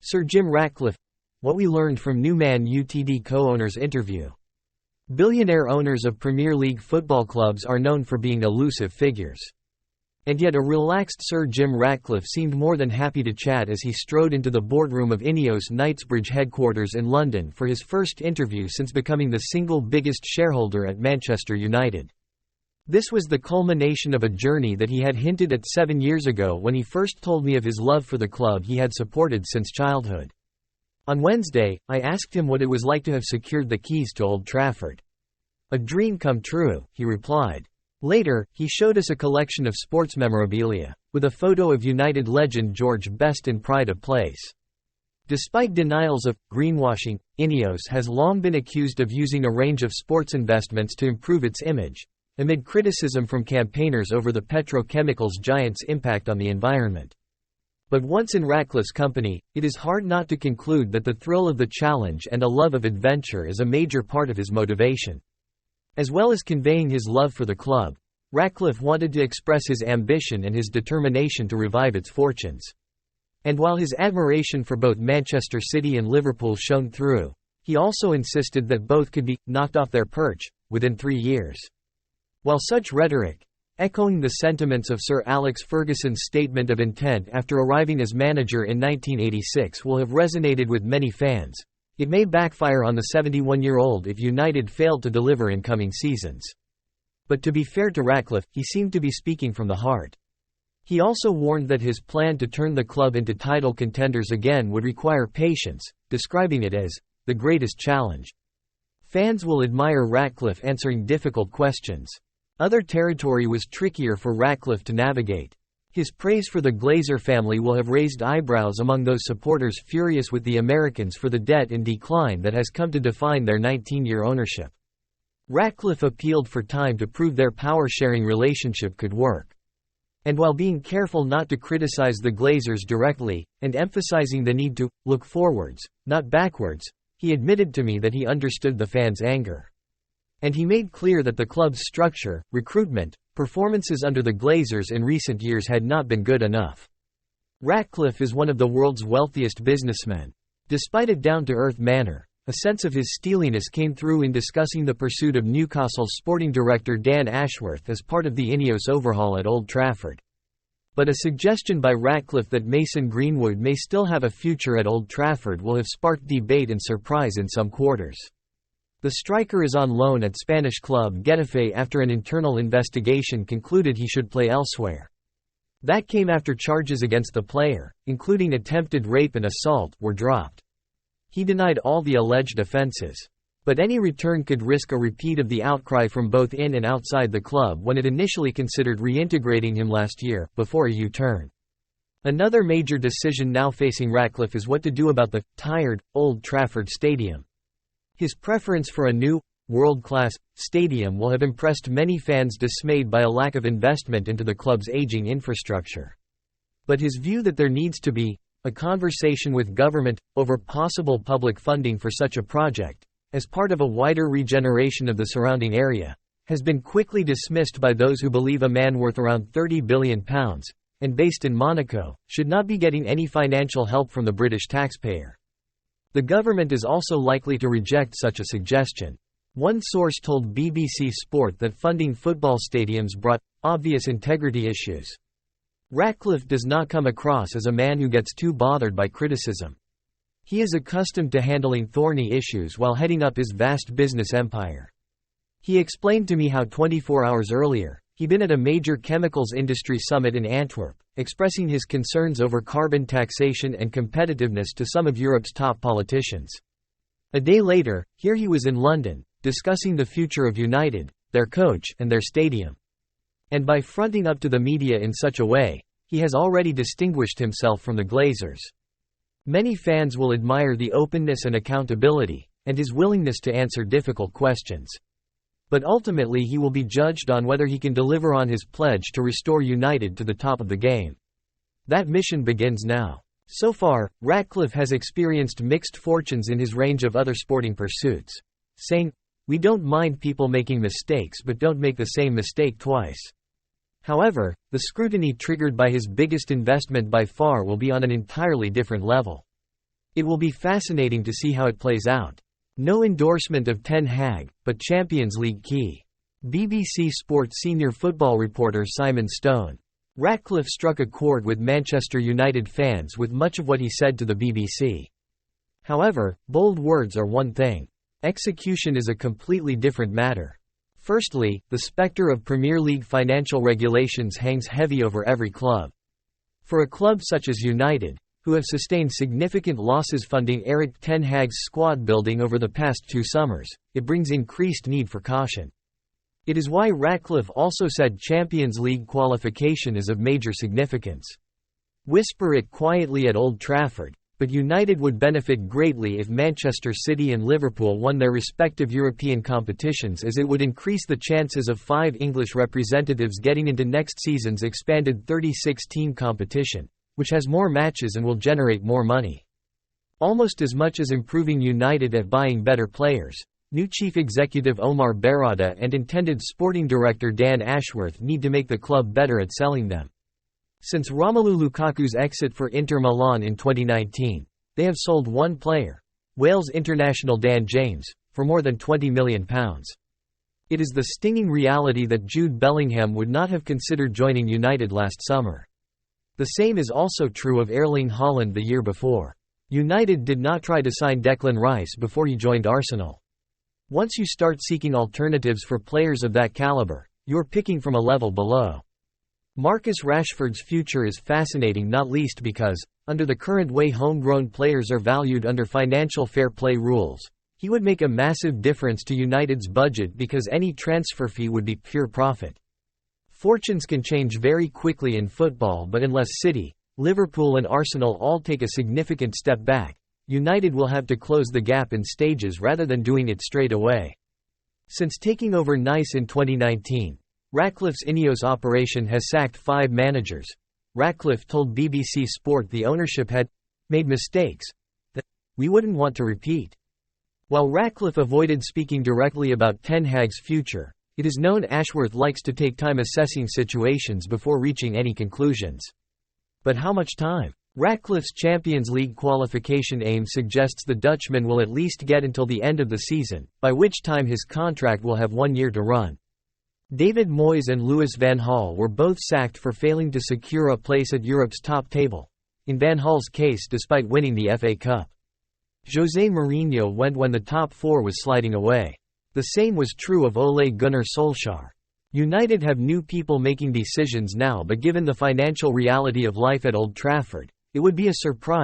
Sir Jim Ratcliffe. What we learned from new Man Utd co-owners interview. Billionaire owners of Premier League football clubs are known for being elusive figures. And yet a relaxed Sir Jim Ratcliffe seemed more than happy to chat as he strode into the boardroom of Ineos Knightsbridge headquarters in London for his first interview since becoming the single biggest shareholder at Manchester United. This was the culmination of a journey that he had hinted at 7 years ago when he first told me of his love for the club he had supported since childhood. On Wednesday, I asked him what it was like to have secured the keys to Old Trafford. "A dream come true," he replied. Later, he showed us a collection of sports memorabilia, with a photo of United legend George Best in pride of place. Despite denials of greenwashing, Ineos has long been accused of using a range of sports investments to improve its image, amid criticism from campaigners over the petrochemicals giant's impact on the environment. But once in Ratcliffe's company, it is hard not to conclude that the thrill of the challenge and a love of adventure is a major part of his motivation. As well as conveying his love for the club, Ratcliffe wanted to express his ambition and his determination to revive its fortunes. And while his admiration for both Manchester City and Liverpool shone through, he also insisted that both could be knocked off their perch within 3 years. While such rhetoric, echoing the sentiments of Sir Alex Ferguson's statement of intent after arriving as manager in 1986 will have resonated with many fans, it may backfire on the 71-year-old if United failed to deliver in coming seasons. But to be fair to Ratcliffe, he seemed to be speaking from the heart. He also warned that his plan to turn the club into title contenders again would require patience, describing it as the greatest challenge. Fans will admire Ratcliffe answering difficult questions. Other territory was trickier for Ratcliffe to navigate. His praise for the Glazer family will have raised eyebrows among those supporters furious with the Americans for the debt in decline that has come to define their 19-year ownership. Ratcliffe appealed for time to prove their power-sharing relationship could work. And while being careful not to criticize the Glazers directly, and emphasizing the need to look forwards, not backwards, he admitted to me that he understood the fans' anger. And he made clear that the club's structure, recruitment, performances under the Glazers in recent years had not been good enough. Ratcliffe is one of the world's wealthiest businessmen. Despite a down-to-earth manner, a sense of his steeliness came through in discussing the pursuit of Newcastle's sporting director Dan Ashworth as part of the Ineos overhaul at Old Trafford. But a suggestion by Ratcliffe that Mason Greenwood may still have a future at Old Trafford will have sparked debate and surprise in some quarters. The striker is on loan at Spanish club Getafe after an internal investigation concluded he should play elsewhere. That came after charges against the player, including attempted rape and assault, were dropped. He denied all the alleged offenses. But any return could risk a repeat of the outcry from both in and outside the club when it initially considered reintegrating him last year, before a U-turn. Another major decision now facing Ratcliffe is what to do about the tired, Old Trafford Stadium. His preference for a new, world-class stadium will have impressed many fans dismayed by a lack of investment into the club's aging infrastructure. But his view that there needs to be a conversation with government over possible public funding for such a project, as part of a wider regeneration of the surrounding area, has been quickly dismissed by those who believe a man worth around £30 billion, and based in Monaco, should not be getting any financial help from the British taxpayer. The government is also likely to reject such a suggestion. One source told BBC Sport that funding football stadiums brought obvious integrity issues. Ratcliffe does not come across as a man who gets too bothered by criticism. He is accustomed to handling thorny issues while heading up his vast business empire. He explained to me how 24 hours earlier, he'd been at a major chemicals industry summit in Antwerp, expressing his concerns over carbon taxation and competitiveness to some of Europe's top politicians. A day later, here he was in London, discussing the future of United, their coach, and their stadium. And by fronting up to the media in such a way, he has already distinguished himself from the Glazers. Many fans will admire the openness and accountability, and his willingness to answer difficult questions. But ultimately he will be judged on whether he can deliver on his pledge to restore United to the top of the game. That mission begins now. So far, Ratcliffe has experienced mixed fortunes in his range of other sporting pursuits, saying, "We don't mind people making mistakes but don't make the same mistake twice." However, the scrutiny triggered by his biggest investment by far will be on an entirely different level. It will be fascinating to see how it plays out. No endorsement of Ten Hag, but Champions League key. BBC Sports senior football reporter Simon Stone. Ratcliffe struck a chord with Manchester United fans with much of what he said to the BBC. However, bold words are one thing. Execution is a completely different matter. Firstly, the spectre of Premier League financial regulations hangs heavy over every club. For a club such as United, who have sustained significant losses funding Erik ten Hag's squad building over the past 2 summers, it brings increased need for caution. It is why Ratcliffe also said Champions League qualification is of major significance. Whisper it quietly at Old Trafford, but United would benefit greatly if Manchester City and Liverpool won their respective European competitions, as it would increase the chances of 5 English representatives getting into next season's expanded 36-team competition, which has more matches and will generate more money. Almost as much as improving United at buying better players, new chief executive Omar Berrada and intended sporting director Dan Ashworth need to make the club better at selling them. Since Romelu Lukaku's exit for Inter Milan in 2019, they have sold one player, Wales international Dan James, for more than £20 million. It is the stinging reality that Jude Bellingham would not have considered joining United last summer. The same is also true of Erling Haaland the year before. United did not try to sign Declan Rice before he joined Arsenal. Once you start seeking alternatives for players of that caliber, you're picking from a level below. Marcus Rashford's future is fascinating, not least because, under the current way homegrown players are valued under financial fair play rules, he would make a massive difference to United's budget because any transfer fee would be pure profit. Fortunes can change very quickly in football, but unless City, Liverpool and Arsenal all take a significant step back, United will have to close the gap in stages rather than doing it straight away. Since taking over Nice in 2019, Ratcliffe's Ineos operation has sacked 5 managers. Ratcliffe told BBC Sport the ownership had made mistakes that we wouldn't want to repeat. While Ratcliffe avoided speaking directly about Ten Hag's future, it is known Ashworth likes to take time assessing situations before reaching any conclusions. But how much time? Ratcliffe's Champions League qualification aim suggests the Dutchman will at least get until the end of the season, by which time his contract will have 1 year to run. David Moyes and Louis van Gaal were both sacked for failing to secure a place at Europe's top table, in Van Gaal's case despite winning the FA Cup. José Mourinho went when the top 4 was sliding away. The same was true of Ole Gunnar Solskjaer. United have new people making decisions now, but given the financial reality of life at Old Trafford, it would be a surprise